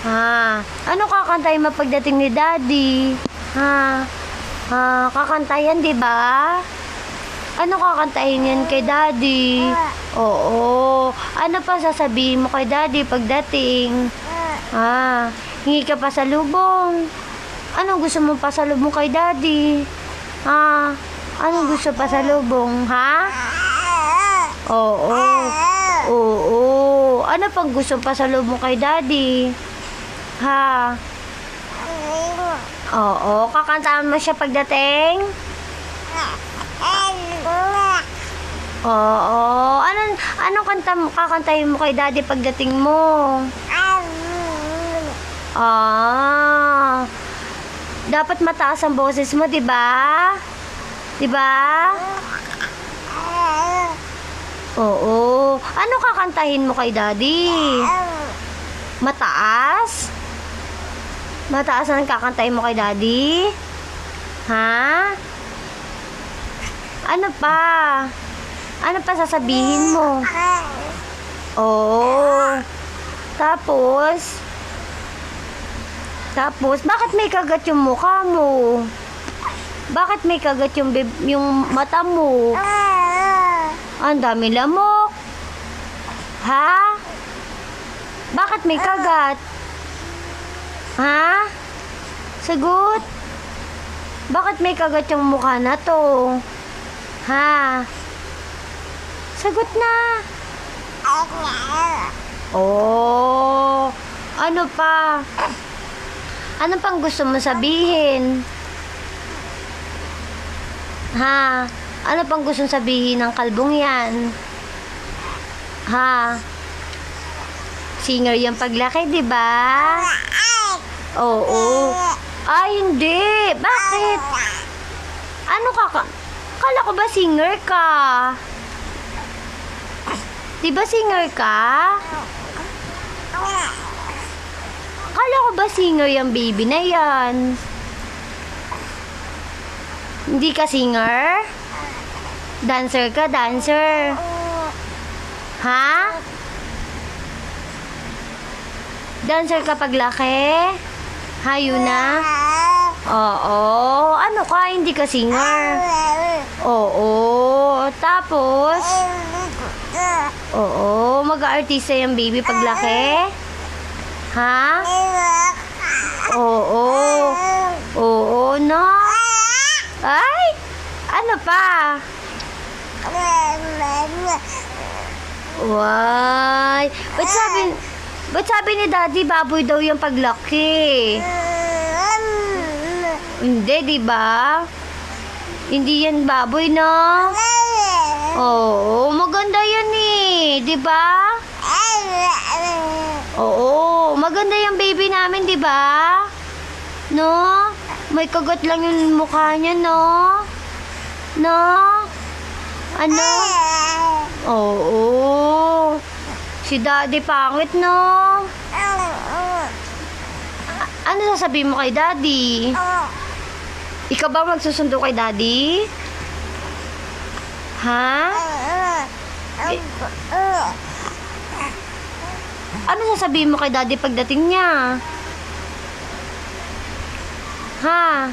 Ha? Ano kakantayin mo pagdating ni Daddy? Ha? Ha? Kakantayan, di ba? Ano kakantayin yan kay Daddy? Oo. Ano pa sasabihin mo kay Daddy pagdating? Ha? Hingi ka pa sa lubong. Anong gusto mo pa sa lubong kay Daddy? Ha? Anong gusto pa sa lubong? Ha? Oo. Oo. Ano pang gusto pa sa lubong kay Daddy? Ha? Oo. Kakantahan mo siya pagdating? Oo. Anong kanta mo, kakantahin mo kay Daddy pagdating mo? Dapat mataas ang boses mo, 'di ba? 'Di ba? Oo. Ano kakantahin mo kay Daddy? Mataas? Mataas ang kakantahin mo kay Daddy? Ha? Ano pa? Ano pa sasabihin mo? Oo. Tapos, bakit may kagat yung mukha mo? Bakit may kagat yung mata mo? Ang dami lamok. Ha? Bakit may kagat? Ha? Sagot. Bakit may kagat yung mukha na to? Ha? Sagot na. Oh. Ano pa? Ano pang gusto mo sabihin? Ha? Ano pang gusto sabihin ng kalbong yan? Ha? Singer yung paglaki, di ba? Oo. Ay, hindi. Bakit? Ano ka? Kala ko ba singer ka? Di ba singer ka? Kala ko ba singer yung baby na yan? Hindi ka singer? Dancer ka, dancer. Ha? Dancer ka paglaki? Hayo na? Oo. Ano ka? Hindi ka singer? Oo. Tapos? Oo. Mag-aartista yung baby paglaki? Ha? Oo. Oo, no? Ay! Ano pa? Why? Ba't sabi ni Daddy baboy daw yung paglaki? Hindi, di ba? Hindi yan baboy, no? Oo, maganda yan eh, di ba? Oo, maganda yung baby namin, di ba? No? May kagat lang yung mukha niya, no? No? Ano? Oo. Si Daddy pangit, no? Ano sasabihin mo kay Daddy? Ikaw ba magsusundo kay Daddy? Ha? Ano sasabihin mo kay Daddy pagdating niya? Ha?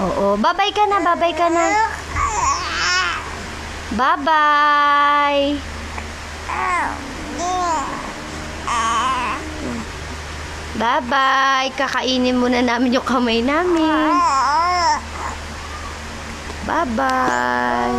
Oo. Bye-bye ka na, bye-bye ka na. Bye-bye. Bye-bye. Kakainin muna namin yung kamay namin. Bye-bye.